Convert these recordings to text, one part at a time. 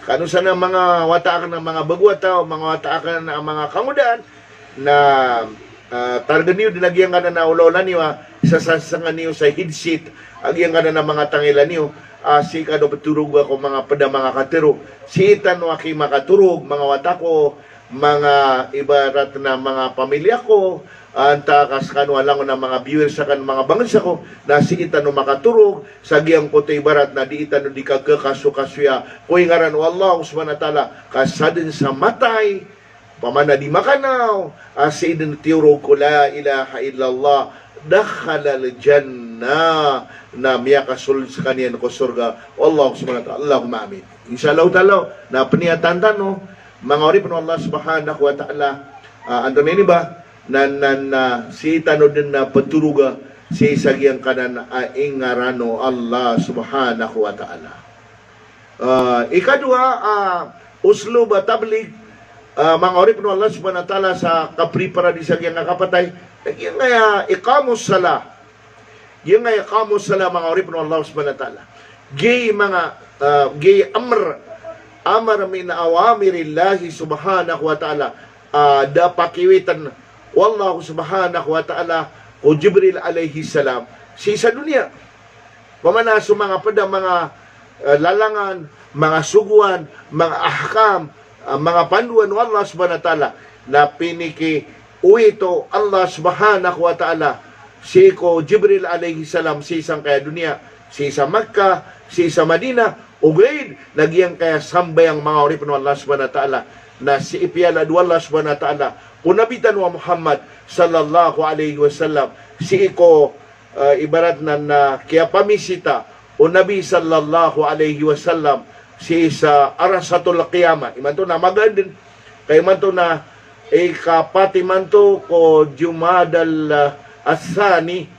Kano sa na mga wataakan ng mga bagwata o mga wataakan ng mga kangudan na targa niyo dinagyan ka na ulaulan niyo isasasangan niyo sa hidsit agyan ka na mga tangilan niyo si kado paturog ako mga pada mga katirog si itan waki makaturog mga watako mga ibarat na mga pamilya ko anta kas kanwa lang na mga viewers sa kan mga bansa ko na si itano makaturog sa giyang kote ibarat na di itano di kagkakasukasuya ko ngaran wallah subhanahu wa ta'ala kasadin sa matay pamana di makanaw asidin tiurog ko la ilaha illallah dakhala al jannah na miya kasul sa kaniyan ko surga wallah subhanahu wa ta'ala Allahumma amin insyaallah ta'ala na peniatan no mga ori pa Allah subhanahu wa ta'ala ando ni ba na si tano din na paturuga si sagyang kanan ingarano Allah subhanahu wa ta'ala. Ikadua uslo ba tablig mga orip no Allah subhanahu wa ta'ala sa kapripara di sagyang nakapatay yung nga iqamus sala yung nga iqamus sala mga orip no Allah subhanahu wa ta'ala gay mga gay amar min awamirillahi subhanahu wa ta'ala da pakiwitan wallahu subhanahu wa ta'ala o Jibril alayhi salam si sa dunia pamana sa mga pada mga lalangan mga suguan mga ahkam mga panduan wallah subhanahu wa ta'ala na piniki uito Allah subhanahu wa ta'ala si ko Jibril alayhi salam si isang kaya dunia si sa Makkah si sa Madina ugaid nagyang kaya sambay ang mga orip ng Allah subhanahu wa ta'ala na si ipiyala Allah subhanahu wa ta'ala unabitan wa Muhammad sallallahu alaihi wasallam si iko ibarat na kaya pamisita unabi sallallahu alaihi wasallam si sa arasatul qiyamah imanto na magandin kay manto na kapati manto ko Jumadal Asani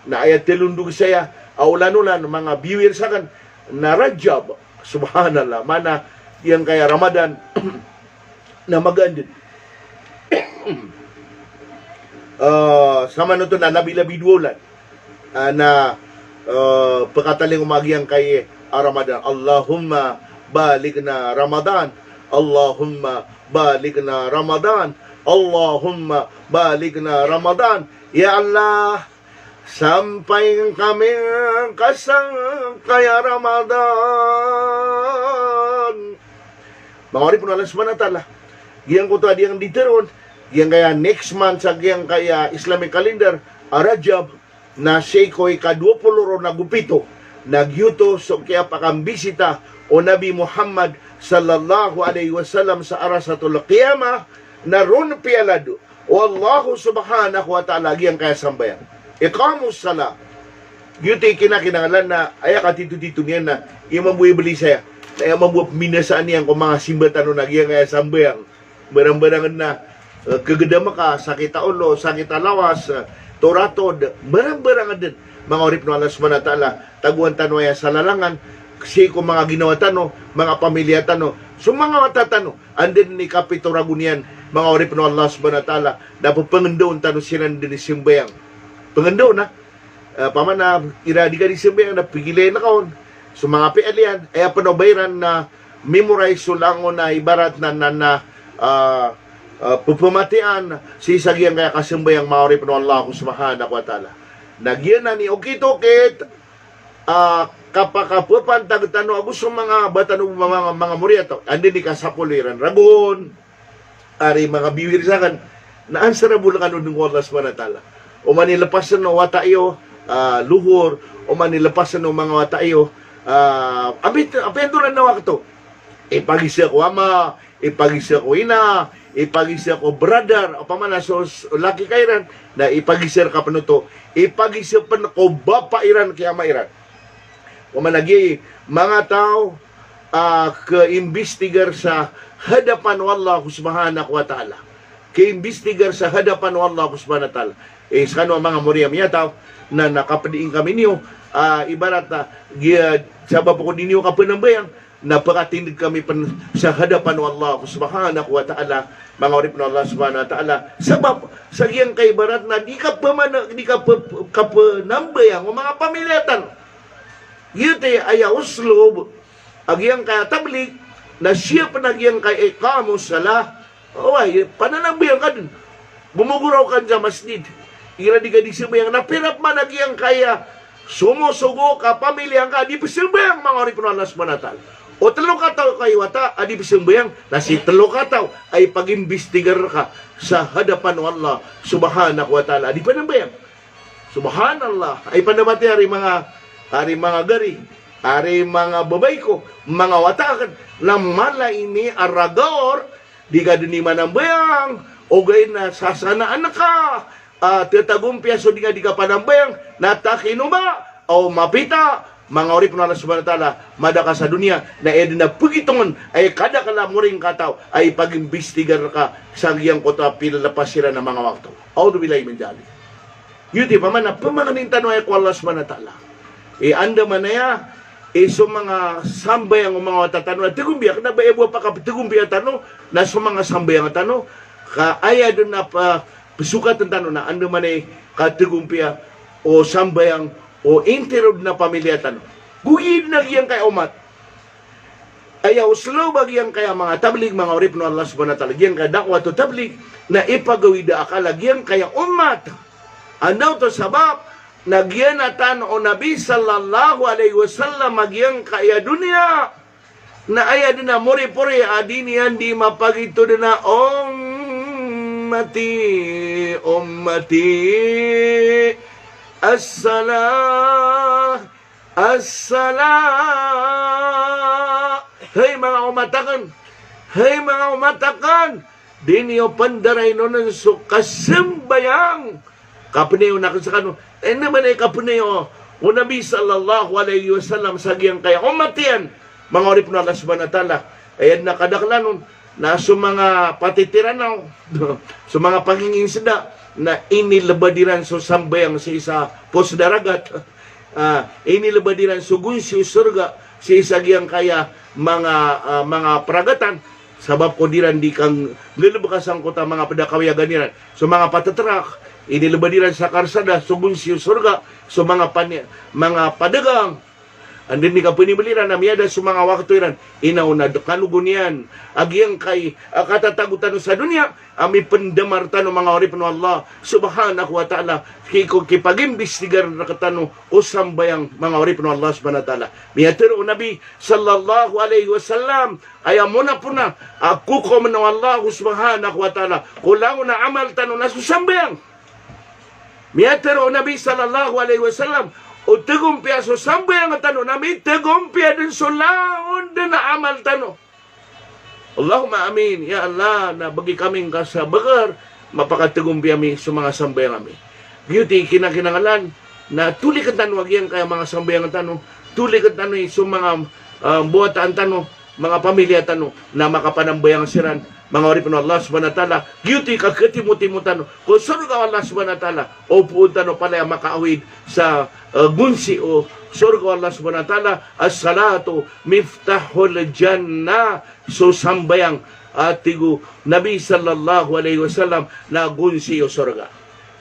na ayat tilundog saya aulanulan mga viewers sakan na Rajab subhanallah mana yang kaya Ramadan na magandin sama nito na labi-labi duolan na pagkataling umagyang kay Ramadan Allahumma balik na Ramadan Allahumma balik na Ramadan Allahumma balik na Ramadan ya Allah sampai kami kasang kaya Ramadan mga orip na Allah subhanahu wa ta'ala yang ko to yang diteron yang kaya next month sa yang kaya Islamic calendar Rajab na siya ko'y ka-20 na gupito nagyuto so kaya pakambisita o Nabi Muhammad sallallahu alaihi wasallam sa arasatul qiyamah na ron pialado wallahu subhanahu wa ta'ala yang kaya sambayan iqamus sala yuti kinakinangalan na ay katito-tito niyan na imabuhi beli saya na imabuhi minasaan niyan kung mga simbatan o nagyang kaya sambayang barang-barangan na kagedama ka, sakit ulo, sakit lawas, toratod, barang-barangan din. Mga orip no Allah subhanahu wa ta'ala, taguan tanwaya sa lalangan, kasi kung mga ginawa tano, mga pamilya tano, so mga matatano, andin ni Kapito Ragunian, mga orip no Allah subhanahu wa ta'ala, dapat pangandoon tano sinan din simbayang. Pangandoon na, pamana, iradi ka di simbayang, napigilay na kaon. So mga pialian, ay panobayran na memorize sulangon na ibarat na pupumatian si sagyang kaya kasimbayang maorip no Allah subhanahu wa ta'ala nagyan na ni okit-okit kapakapupan tagtano agus mga batano mga muriato andi ni kasapuliran ragon ari mga biwir sakan na answerable ka nun ng Allah subhanahu wa ta'ala o manilapasan no watayo luhur o manilapasan no mga watayo apenduran na wakto ipagisa ko ama ipagisa ko ina, ipagisa ko brother, o pamana so laki kairan, na ipagisa ka panuto, ipagisa pa ko bapa iran kaya mairan. Pamanagi, mga tao, ka-imbestigar sa hadapan ng Allah subhanahu wa ta'ala. Ka-imbestigar sa hadapan ng Allah subhanahu wa ta'ala. Sa kanwa mga muriyam yataw, na nakapadiin kami niyo, ibarat na, sabab ko ninyo kapanambayang, napakatindig kami sa hadapan ng Allah subhanahu wa ta'ala mga orip ng Allah subhanahu wa ta'ala sabab sa iyang kaibarat na di ka panambayang o mga pamilyatan yun ay uslob ang iyang katablik na siya panagyang kay iqamus salah, away, pananagbiyan ka din. Bumuguraw ka sa masjid. Iradi-gadi silbayang napirap man nagyang kaya sumusugo ka, pamilyang ka, di pisilbayang mga ori po Allah subhanahu wa ta'ala. O talo kataw kay wata, adi pisilbayang, na si talo kataw ay pag-imbestigar ka sa hadapan ng Allah subhanahu wa ta'ala. Adi panambayang. Subhanallah. Ay panamati hari mga gari, hari mga babay ko, mga watakan, na mala ini aragor, di ka din manambayang, o gay na sasanaan ka, tetagumpya so di ka panambayang, natakinuma, o mapita, mga ori po na Allah subhanahu wa ta'ala, madaka sa dunia, na edin na pugitongon, ay kada kalamuring kataw, ay pag-imbestigar ka, sa giyang kota pilalapas sila ng mga wakto. Audu bilay menjali. Yuti pa man na pamananin tanong ay ko Allah subhanahu wa ta'ala. Anda man na ya, so mga sambay ang mga tatanong na tigumbiya, na ba ibuwa pa ka tigumbiya tanong, na so mga sambay ang tanong, kaaya doon na pasukat ang tanong na anda man ay katigumbiya o sambayang o interod na pamilya tanong. Gugid na giyang kay umat. Ayaw slow bagyang kaya mga tablig, mga urip no Allah subhanahu wa ta'ala, giyang kaya dakwa to tablig, na ipagawida akala giyang kaya umat. Ano to sabab, nagyanatan o Nabi sallallahu alaihi wasallam magyang kaya dunia, na aya din na muri-puri adin yan di mapagito din na ummati as-salah hey mga umatakan din niyo pandaray nun so kasimbayang kapuneyo na sa kano, naman ay kapuneyo, o Nabi sallallahu alaihi wasallam sa giyang kaya, umatiyan, mga orip na Allah subhanahu wa ta'ala, ayan nakadaklanon, na sa mga patitiranaw, sa mga panginginsida, na inilabadiran sa sambayang sa isa posdaragat, inilabadiran sa gunsi surga, sa isa giyang kaya, mga pragatan, sabab ko diran di kang nilabakasan ko ta mga padakawiyagan niran, sa mga patatrak, inilabadiran sa karsada, subun siya surga, so mga padagang, and then ni ka pinibaliran na miyada sa mga wakto iran, inaw na kalugon yan, agyang kay katatagutan sa dunia, ami pendamartan ng mga orip ng Allah, subhanahu wa ta'ala, kipag-imbestigar na katano, o sambayang mga orip ng Allah, subhanahu wa ta'ala. Miyatiro Nabi, sallallahu alaihi wasallam, ayaw mo na po na, ako ko ng Allah, subhanahu wa ta'ala, kulang na amal tanong na susambayang, miyatero Nabi sallallahu alaihi wasallam o tegumpia so sambay ang tanong namin tegumpia din so laon din na amal tanong. Allahumma amin. Ya Allah, na bagi kaming kasabagar mapakategumpia mi sa mga sambay namin. Beauty kinakinangalan na tuli ka tanong agyan kaya mga sambay ang tanong, tuli ka tanong sa mga buhataan tanong, mga pamilya tanong na makapanambayang siran, mga orip ng Allah subhanahu wa ta'ala, beauty ka katimutan kung saan ka Allah subhanahu wa ta'ala, o puunta no pala makaawid sa gunsi o surga Allah subhanahu wa ta'ala, as-salatu miftahul jannah, so sambayang atigo Nabi sallallahu alaihi wasallam na gunsi o surga.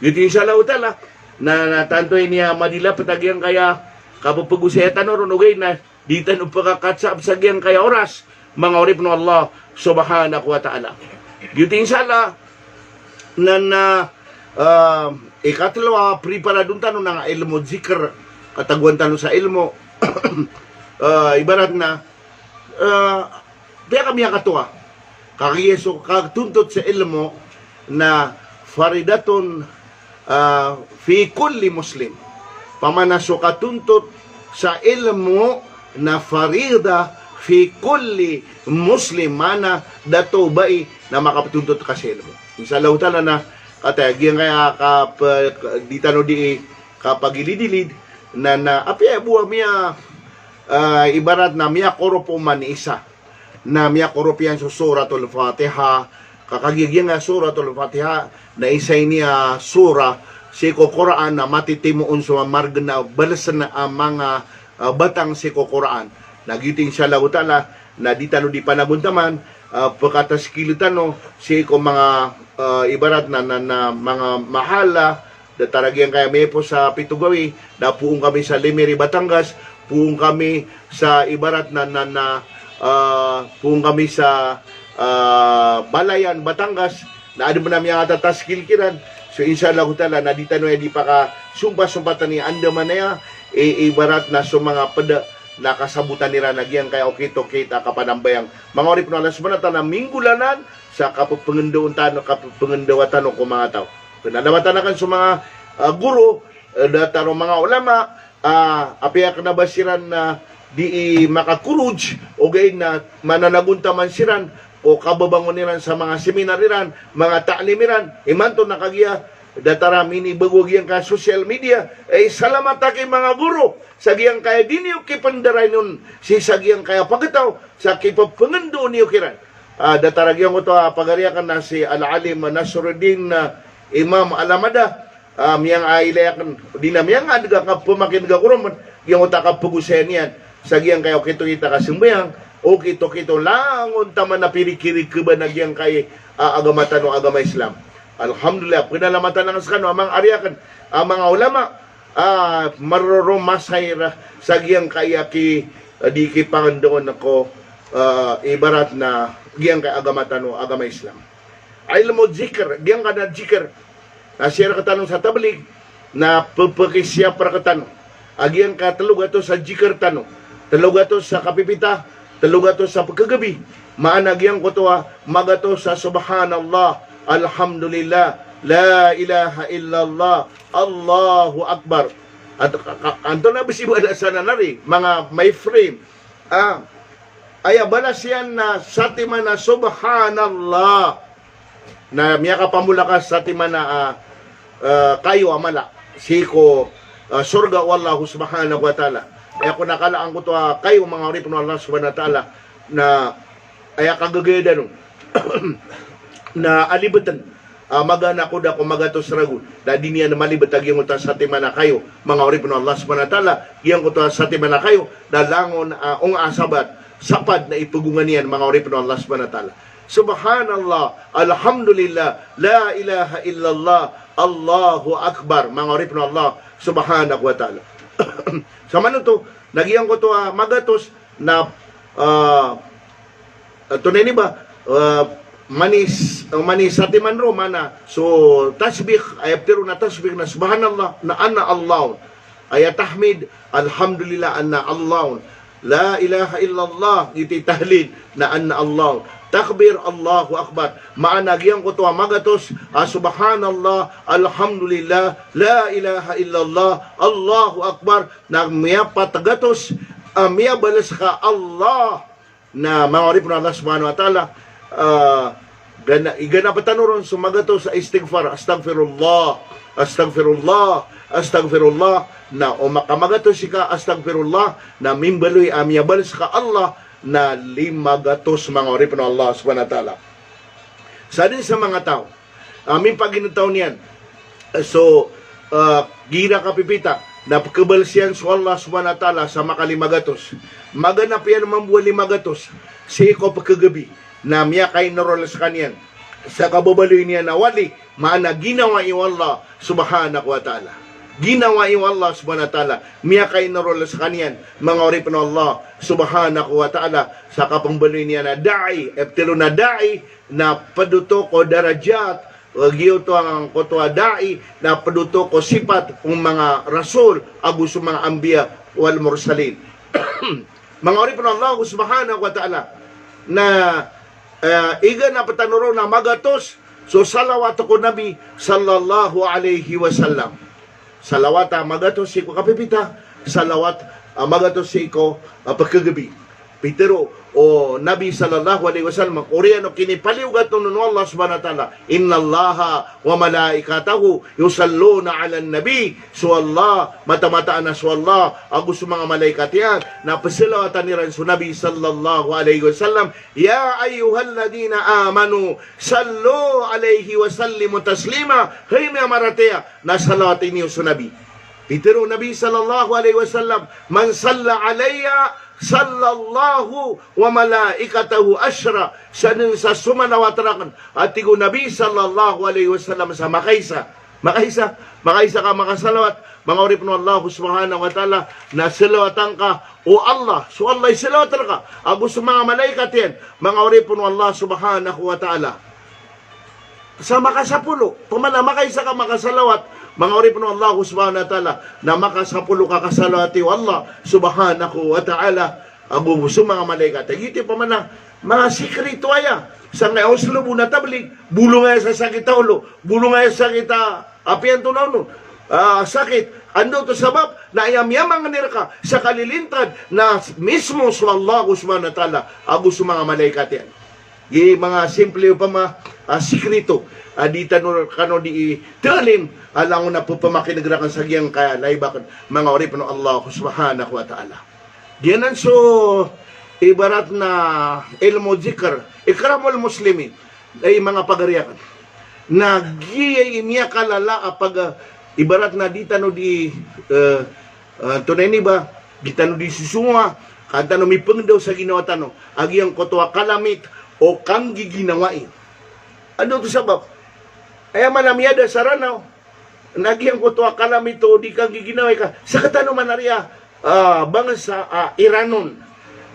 Beauty inshallah ta'ala, na natantoy niya Manila patagyang kaya kapupag-usayatan o runugay na di tanong pagkakatsap sa gyan kaya oras, mga orip ng Allah subhanahu wa ta'ala. Beauty inshallah na ikatalawa prepara dun tanong ng ilmo zikr katagwan tanong sa ilmo ibarat na kaya kami katuwa kakiyeso katuntot sa ilmo na faridatun fi kulli muslim pamanaso katuntot sa ilmo na farida fi kulli muslim mana dato bai na makapatuntut ka sa ilmo. Inshallah ta'ala na katagyan kaya di tano di kapagilidilid na apya buwa miya ibarat na miya koropo man isa na miya koropian sa suratul Fatiha kakagigyan nga suratul Fatiha na isay niya sura si Quran na matitimuon sa marga na balasan na ang mga batang si Quran. Nagiting siya lautala na di tano di panaguntaman pagkatas kilitano si ko mga ibarat na mga mahala da taragyan kaya may po sa Pitugawi na puong kami sa Limeri, Batangas, puong kami sa ibarat na kung kami sa Balayan, Batangas, na ano mo namin ang atataskil kiran. So inshallah ta'ala, na di tanong di pa ka sumpa-sumpatan ni Andaman na ya, ibarat na sa mga pada nakasabutan nila nagyang kaya okay kapanambayang mga orip na alas manata na minggulanan sa kapagpangandawatan ko mga tao. Pinanamatan na kan sa mga guro, dataro mga ulama, apiyak na basiran na di makakuruj o gayon na mananagunta man siran o kababangon niran sa mga seminariran, mga ta'limiran, imanto nakagiya datara mini bagwag ka social media ay salamat kay mga guro sa giyang kaya diniyo kipandaray nun si sagyang kaya pagkataw sa kipapangando niyo kiran datara giyang ko to pagariakan na si Al-Alim Nasruddin Imam Alamada miyang ailayakan di na miyang adga ka pumakin ga kurom giyang uta ka pugusen yan sa giyang kaya kito kita kasimbayang o kito langon taman na pirikiri ba na giyang kay agamatan o agama Islam. Alhamdulillah, pinalamatan na sa kanwa, mga ariakan, mga ulama, marurumasay sa giyang kaya di ki pangandoon ako, ibarat na giyang kay agamatan o agama Islam. Alam mo, zikr, giyang ka na zikr, na siya katanong sa tablig, na pagpakisya para katanong, agiyang kataluga to sa zikr tanong, taluga to sa kapipita, taluga to sa pagkagabi, maanagyang ko to magato sa subhanallah, alhamdulillah, la ilaha illallah, Allahu Akbar. At anto na bisiba na sa nanari, mga may frame. Ay balas yan na sa timan na subhanallah. Na miya ka pamulakas sa timan na kayo amala. Siko surga wallahu subhanahu wa ta'ala. Ay ako nakalaan ko to kayo mga orip ng Allah subhanahu wa ta'ala na ay kagagayda nun. Na alibatan magana ko da ko magatos ragun da di niya na malibatag yung utas sa timana kayo mga orip ng Allah subhanahu wa ta'ala yung utas sa timana kayo da langon ong asabat sapad na ipugungan niyan mga orip ng Allah subhanahu wa ta'ala subhanallah alhamdulillah la ilaha illallah Allahu Akbar mga orip ng Allah subhanahu wa ta'ala sa manon to nagyang ko to magatos na tunay ni ba manis sa timan romana so tasbih ay pero na tasbih na subhanallah na anna Allah ay tahmid alhamdulillah anna Allah la ilaha illallah iti tahlil na anna Allah takbir Allahu Akbar maanagyan ko to magatos subhanallah alhamdulillah la ilaha illallah Allahu Akbar na miya patagatos miya balas ka Allah na mga orip na Allah subhanahu wa ta'ala igana patanuron sumagato sa istighfar astagfirullah na o makamagato sika astagfirullah na mimbaloy amyabals ka Allah na limagatos mga orip ng Allah subhanahu wa ta'ala sa din sa mga tao aming paginataw niyan so gira kapipita na pagkabalsiyan sa Allah subhanahu wa ta'ala sa makalimagatos maganap yan mambuwa limagatos si ko pagkagabi na miya kay narol sa kanyan sa kababaloy niya na wali maana ginawa iyo Allah subhanahu wa ta'ala ginawa iyo Allah subhanahu wa ta'ala miya kay narol sa kanyan mga orip ng Allah subhanahu wa ta'ala sa kapangbaloy niya na da'i eftelo na da'i na paduto ko darajat giyo to ang kotwa da'i na paduto ko sipat ng mga rasul agus mga anbiya wal mursalin mga orip ng Allah subhanahu wa ta'ala na iga na patanuro na magatos so salawat ko nabi sallallahu alaihi wasallam salawat magatos si ko kapipita salawat magatos si ko pagkagabi Pitero o Nabi sallallahu alaihi wasallam oriano kinipaliugat nun Allah subhanahu wa ta'ala inna Allaha wa malaikatahu yusalluna ala nabi so Allah mata-mataan na so Allah agus mga malaikat yan na pasalawatan ni so Nabi sallallahu alaihi wasallam ya ayyuhalladina amanu sallu alaihi wasallimu taslima hay mga maratea na salawatin niyo so Nabi Pitero Nabi sallallahu alaihi wasallam man salla alayya sallallahu wa malaikatahu asyra sa sumanawatrakan at tigo Nabi sallallahu alaihi wasallam sa makaysa makaisa ka makasalawat, mga orip no Allah subhanahu wa ta'ala, na salawatan ka, o Allah, so Allah salawatan ka, agus mga malaikat yan, mga orip no Allah subhanahu wa ta'ala. Sa makasapulo, pamana makaisa ka makasalawat, mga orip no Allah subhanahu wa ta'ala, na makasapulo ka kasalawati, o Allah subhanahu wa ta'ala, agus mga malaikat. Ito pamana, mga sikrito aya, sa nga uslo muna tablig, bulong nga sa sakit ulo, bulong nga sa sakit apian tunaw no, sakit, ando to sabab, na ayam-yamang nirka sa kalilintad na mismo sa Allah subhanahu wa ta'ala, agus mga malaikat yan. Yung mga simple pa sikrito, di tanong kano di talim, alang na po pamakinagrakan sa giyang kaya, laibakan, mga orip no Allah subhanahu wa ta'ala. Diyanan so, ibarat na ilmu zikr, ikramul muslimin, ay mga pagariyakan. Nagiyay imiya kalala apag ibarat na di tano di tunay ni ba, di tano di susunga, kanta no mipeng daw sa ginawa tano, agiyang kotwa kalamit o kang giginawain. Ano to sabab? Ay manamiyada sa ranaw, nagiyang kotwa kalamit o di kang giginaway ka, sa katano manarya, bangan sa Iranon,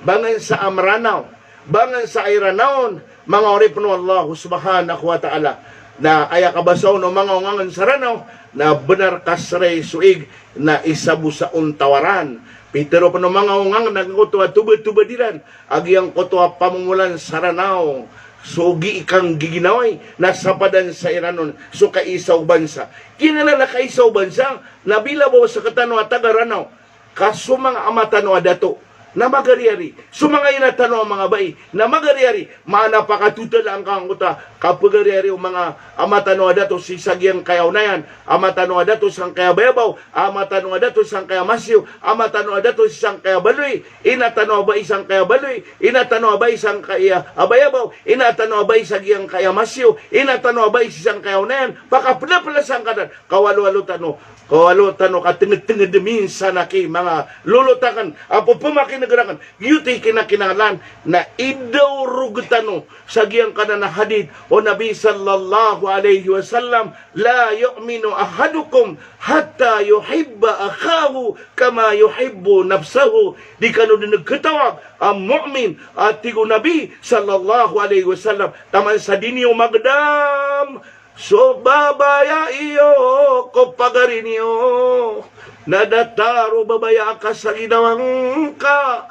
bangan sa Amranaw, bangan sa Iranaon, mga orip no Allah subhanahu wa ta'ala, na aya kabasaw no mga ungangan sa ranaw, na benar kasray suig, na isabu sa untawaran. Pero pa no mga ungangan, nagkutwa tubad-tubadiran, agiyang kutwa pamungulan sa ranaw, sugi ikang giginaway, nasapadan sa Iranon, so kaisaw bansa. Kinala na kaisaw bansa, nabilabaw sa katano at taga-ranaw, kaso mga amatano adato, na magariari. Sumanga inatano ang mga bay, na magariari, manapakatutal ang kanguta, kapagariari ang mga amatano adato, si sagyang kayaw na yan, amatano adato sang kaya bayabaw, amatano adato sang kaya masyo, amatano adato sang kaya baloy, inatano ba isang kaya baloy, inatano ba isang kaya abayabaw, inatano ba sagyang kaya masyo, inatano ba isang kayaw na yan, pakapula-pulasang kanan, kawalo-walo tano, katingid-tingid minsan na mga lulutakan, apo pumakinagarakan, yuti kinakinalan na idaw rugtano sa giyang kanana hadid o Nabi sallallahu alayhi wa sallam, la yu'minu ahadukum hatta yuhibba akahu kama yuhibbu nafsahu. Di kano din nagkatawag ang mu'min at tigo Nabi sallallahu alayhi wa sallam, taman sa dinyo magdam, so babaya iyo, kopagarin iyo, nadataro babaya ka sa ginawang ka.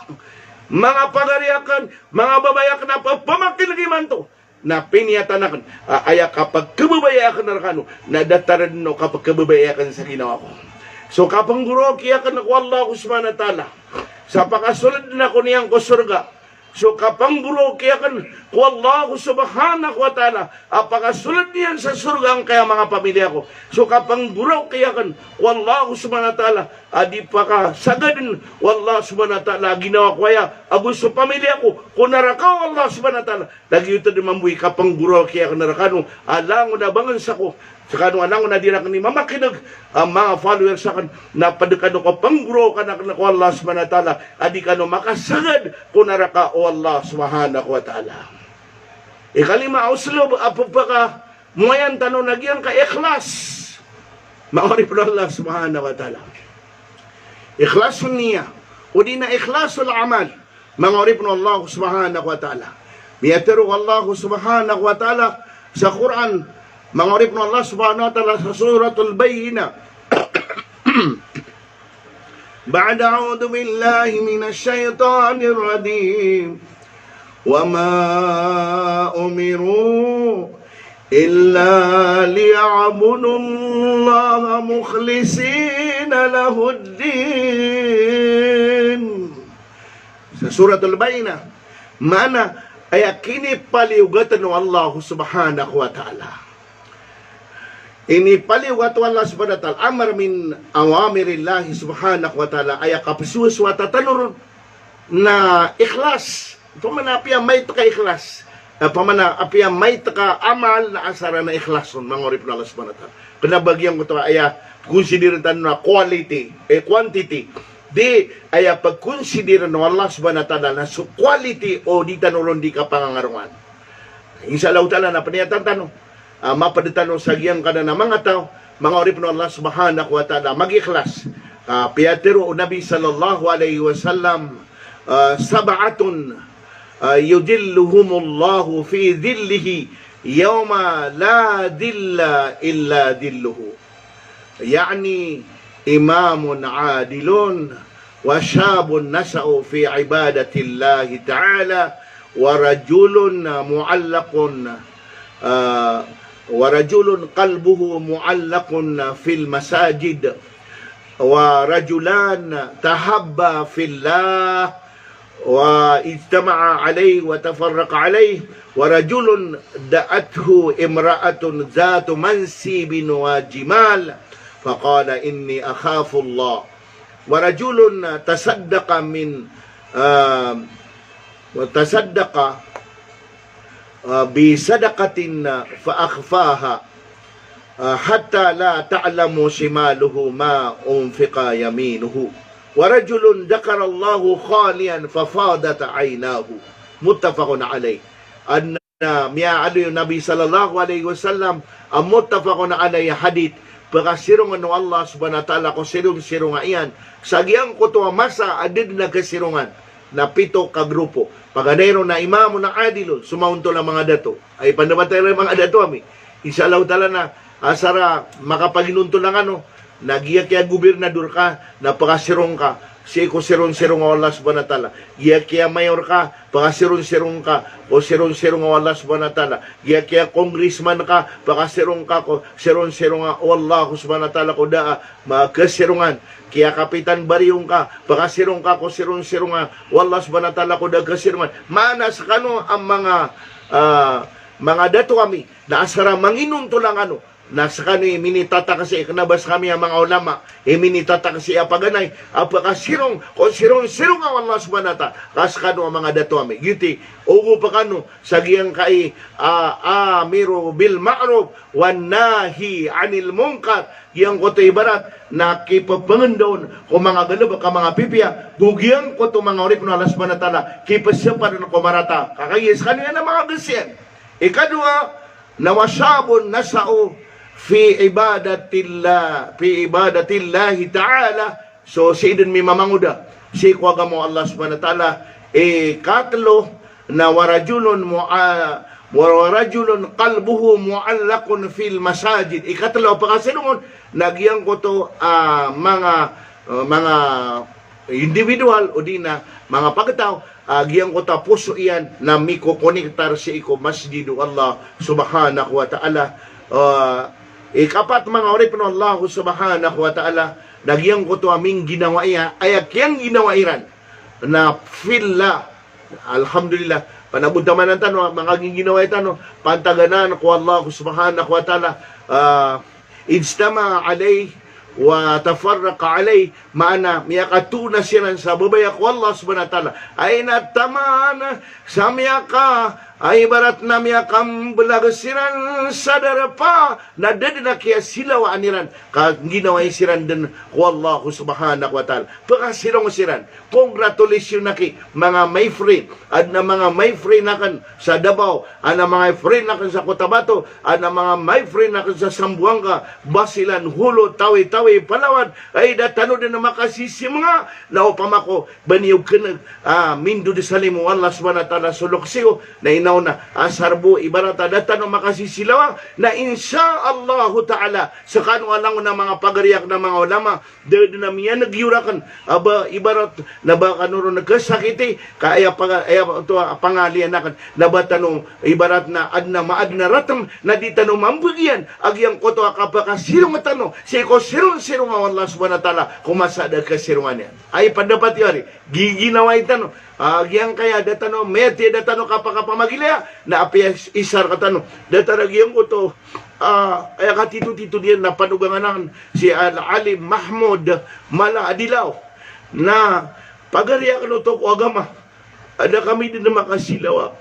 Mga pagariakan, mga babayak na pamakilagiman to, na piniyatanakan, aya kapag kababayakan na kano, nadataran no kapag kababayakan sa ginawa ko. So kapang guro, kiyakan ako Allah subhanahu wa ta'ala, sa pakasulad na ko niyang kusurga. So kapang buro kaya kan Allah subhanahu wa ta'ala, apakasulad niyan sa surga ang kaya mga pamilya ko. So kapang buro kaya kan Allah subhanahu wa ta'ala, adi pa ka sagadin Allah subhanahu wa ta'ala, ginawa ko kaya agus sa pamilya ko, kunarakaw Allah subhanahu wa ta'ala, lagi ito din mambuhi kapang buro kaya kan narakano, alang na bangan sa ko, sa kanong alang na dira ni mamakinag ang mga followers sa kan na padukano ko pangguro ka na ko Allah subhanahu wa ta'ala, adi kano makasagad kunaraka o Allah subhanahu wa ta'ala. Ikalima uslob apagpaka muayan tanong nagyang ka ikhlas, maori po Allah subhanahu wa ta'ala. Ikhlasun niya o di na ikhlasul amal, maori po Allah subhanahu wa ta'ala. Miyatero Allah subhanahu wa ta'ala sa Quran, mangorip no Allah subhanahu wa ta'ala sa suratul Bayyinah. Ba'da a'udhu billahi minash shaitanir rajim. Wa ma umiru illa liya'budu Allah mukhlisina lahud-din. Sa suratul Bayyinah, mana ay kini paliugatan ng Allah subhanahu wa ta'ala. Ini paliwat Allah subhanahu wa ta'ala, amar min awamirillahi subhanahu wa ta'ala, ay kapisuwas wa tatanur na ikhlas. Pamanapiya may taka ikhlas. Pamanapiya may taka amal na asara na ikhlason, mga orip na Allah subhanahu wa ta'ala. Kanabagyang ko ito, ay consideran tayo na quality, quantity. Di, ay pag-consideran ng Allah subhanahu wa ta'ala na so quality o di tanuron di ka pangangaruan. Insya Allah ta'ala na paniyatan tanong, mapaditano sa giyang kada na mga tao, mga orip no Allah subhanahu wa ta'ala, mag-ikhlas. Piyatiro Nabi sallallahu alayhi wa sallam, sab'atun yudilluhumullahu fi dhillihi yawma la dhilla illa dhilluhu. Yani, imamun adilun, wa syabun nasa'u fi ibadatillahi ta'ala, wa rajulun mu'allaqun ورجل قلبه معلق في المساجد ورجلان تحبا في الله واجتمع عليه وتفرق عليه ورجل دعته امرأة ذات منسب وجمال فقال إني أخاف الله ورجل تصدق بصدقة فأخفاها حتى لا تعلم شماله ما أنفق يمينه ورجل ذكر الله خاليا ففاضت عيناه متفق عليه. أن ميا النبي صلى الله عليه وسلم متفق عليه hadith pagkasirungan ng Allah subhanahu wa ta'ala kung sirung-sirungan iyan sagyang ko to masa adid na kasirungan na 7 ka grupo. Paganero na imamo na adilo, sumaunto lang mga dato. Ay pandamatay lang mga dato ami. Inshallah tala na asara makapaginunto lang nagiya kaya gobernador ka, napakasirong ka, si ko sirong-sirong Allah subhanahu wa ta'ala. Giya kaya mayor ka, pakasirong-sirong ka, o sirong-sirong Allah subhanahu wa ta'ala. Giya kaya congressman ka, pakasirong ka, ko sirong-sirong Allah subhanahu wa ta'ala ko daa, makasirungan. Kaya kapitan bariyong ka, pakasirong ka, ko sirong-sirong Allah subhanahu wa ta'ala ko daa kasirungan. Manas kano ang mga dato kami, na asara manginunto lang nasa kani minitata kasi ikanabas kami ang mga ulama minitata kasi apaganay apakasirong kung sirong ang Allah subhanahu wa ta'ala kaskano ang mga dato kami giti ugo pa kano sagiyang kai amiru bil ma'ruf wan nahi anil munkar yang ko to ibarat nakipapangandon ko mga galab ka mga pipya bugyan ko to mga urip no Allah subhanahu wa ta'ala kipasyapan ko marata kakayis kanina na mga gasyan ikadua nawasabun nasao fi ibadatillah ta'ala. So sidin mi mamanguda si kuwaga mo Allah subhanahu wa ta'ala katlo na warajulun qalbuhu mu'allaqun fil masajid. Ikatlo pakasinungon nagyang ko to mga individual o di na mga pagkatao giyang ko ta puso iyan na miko konektar si iko masjidu Allah subhanahu wa ta'ala. Ikapat mga orip no Allah subhanahu wa ta'ala nagyang ko to aming ginawa iya ayak yang ginawairan na filla alhamdulillah panabunta man ang tanong mga ginawa itano pantaganan ko Allah subhanahu wa ta'ala ijtama alay wa tafarraqa alay maana miyakatuna siya sa babaya ko Allah subhanahu wa ta'ala ay natamana sa miyaka ay barat na miyakam balagasiran sa darapa na dadina kaya sila wa aniran ginaway siran din ko Allah subhanahu wa ta'ala pakasirong siran congratulations naki mga may free at na mga may free nakan sa Davao at na mga free nakan sa Cotabato at na mga may free nakan sa Zamboanga Basilan Hulo Tawi-Tawi Palawan ay datano din na makasisi mga naupamako baniyog kanag mindo di salimu Allah subhanahu wa ta'ala suluksiyo na inaw na asarbo ibarata datano makasisilawa na insyaallah ta'ala sa kanong alang na mga pagariyak na mga ulama dahil na miya nagyurakan aba ibarat na ba kanuro nagkasakiti kaya to pangalian nakan na ba tanong ibarat na adna maadna ratam na di tanong mambugyan agyang ko to kapakasirong tanong si ko sirong Allah subhanahu wa ta'ala kumasada kasirungan yan ay padapat yari giginawa itano agyang kaya datano meti datano kapakapamagilya na apias isar katano dataragyan ko to kaya katito-tito diyan na panuganganan si Al-Alim Mahmud Mala Adilaw na pagariya ka to ko agama ada kami din na makasilaw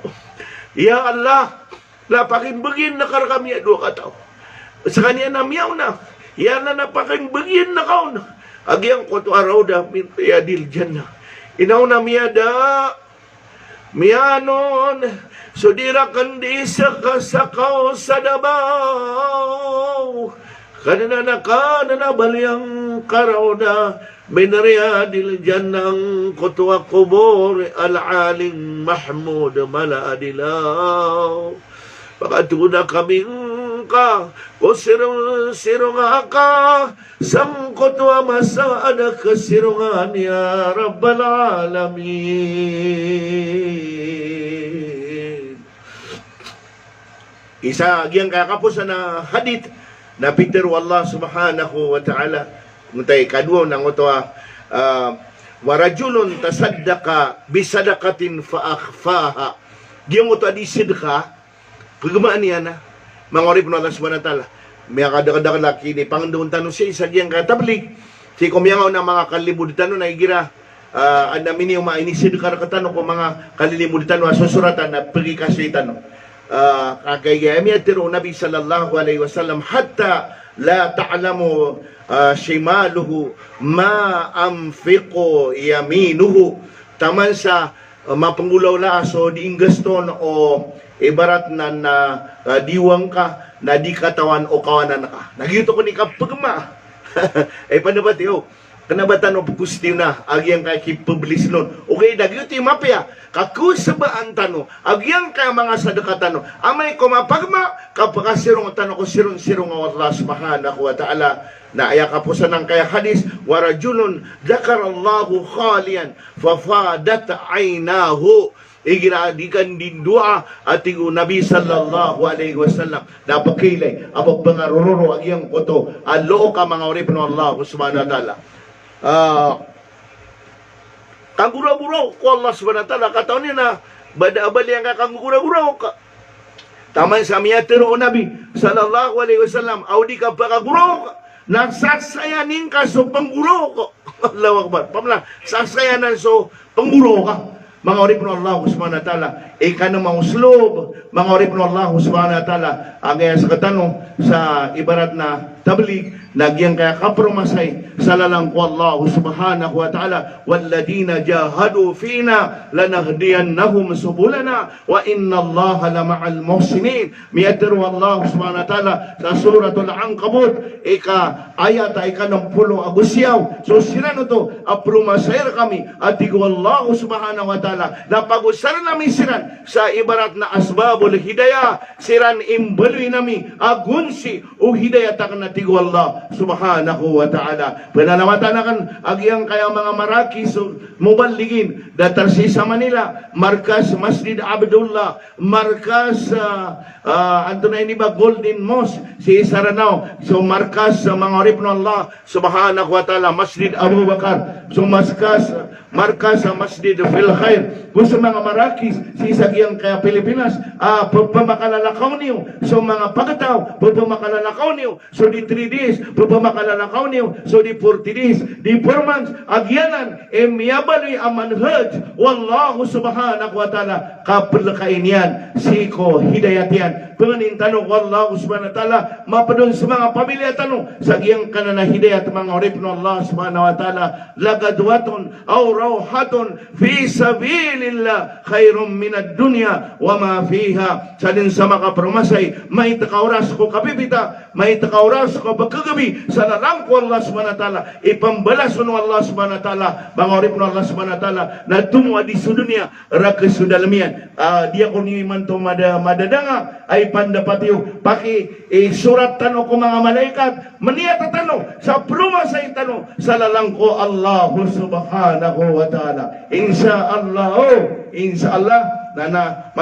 ya Allah napakimbagin na kar kami ado kataw sa kanya na miyaw na yan na napakimbagin na kaon agyang ko to araw da yadil dyan na inaw na miyada miyanon sudira kandi sa kasakaw sa Davao kanana balyang karawda binariya dil jannang kutwa kubur al-aling Mahmud mala adilaw pakatuna kaming ka o sirong ka sangkot wa masada kasirungan ya Rabbal Alamin. Isa giyang kakapos na hadith na Peter wallah subhanahu wa ta'ala nguntay kadwa nang utwa warajulun tasaddaqa bisadaqatin fa akhfaha giyang utwa di sidqa pagmaan niya na mga orip na Allah subhanahu wa ta'ala may kadakadaka laki ni Panginoon tanong siya isa giyang katablik si kumiyangaw na mga kalibuditan na igira anamini yung mainisid karakatan ko mga kalilimuditan na susuratan na pagkikasitan kakayami at tiro Nabi sallallahu alaihi wasallam hatta la ta'lamu shimaluhu ma amfiqo yaminuhu taman sa mapangulaw la so diinggaston o ibarat na diwang ka na di katawan o kawanan ka nagito ko ni kapagma ay panabat yo kanabatan o pagkustiu na agyang kay kipublis nun okay nagyo ti mapya kakusabaan tano agyang kay mga sadakatan amay ko mapagma kapakasirong tano ko sirong Allah subhanahu wa ta'ala na aya kapusan ng kaya hadis warajulun dakarallahu khalian fafadat aynahu iginadikan din dua at Nabi sallallahu alaihi wasallam napakilay abog pangarururo agyang koto alo ka mga orip ng Allah subhanahu wa ta'ala kagura-gura ko Allah subhanahu wa ta'ala kataon niya na bada-abali ang kagura-gura ka taman sa miyatiro Nabi sallallahu alaihi wasallam audi ka pagagura ka nagsasayanin ka so pangguro ko Allahu Akbar pamla sasayanan so pangguro ka mga orip ng Allah subhanahu wa ta'ala ika ng mga uslob mga orip ng Allah subhanahu wa ta'ala agaya sa katanong sa ibarat na tablig nagyang kaya kapromasay sa lalang ko Allah subhanahu wa ta'ala walladina jahadu fina lanahdiyannahum subulana wa inna Allah lama'al muhsinin miyatiru Allah subhanahu wa ta'ala sa suratul Ankabut ika ayat ika ng 10 agusyaw so sila to apromasay kami at iku Allah subhanahu wa ta'ala na pag-usaran namin siran sa ibarat na asbabul hidayah siran imbaloy nami agunsi o hidayah tak na tigo Allah subhanahu wa ta'ala pananamatan kan agyang kaya mga marakis so mubaligin datar si sa Manila markas Masjid Abdullah markas anto na ini ba Golden Mosque si Saranao so markas mga orip ng Allah subhanahu wa ta'ala Masjid Abu Bakar so markas Masjid Fil Khair kung sa mga marakis si isagyang kaya Pilipinas pagpamakalalakaw niyo so mga pagkataw pagpamakalalakaw niyo so di 3 days pagpamakalalakaw niyo so di 40 days di 4 months agyanan miyabaloy amanhaj wallahu subhanahu wa ta'ala kapalakain yan siko hidayatian penganin tanong wallahu subhanahu wa ta'ala mapadon sa mga pamilya tanong sagyang kanana hidayat mga orip ng Allah subhanahu wa ta'ala lagadwatun aw rawhatun fi sabilillah khairum minad dunya wa ma fiha salin sa makapromasay may takauras ko kapipita may takauras ko pagkagabi sa lalang ko Allah subhanahu wa ta'ala ipambalas ng Allah subhanahu wa ta'ala mga orip ng Allah subhanahu wa ta'ala na tumwa di sudunya rakasudalmian dia ko ni man to madadanga ay pandapatiyo paki surat tanong ko mga malaikat maniyata tanong sa prumasay tanong sa lalang ko Allah subhanahu wa ta'ala insya Allah na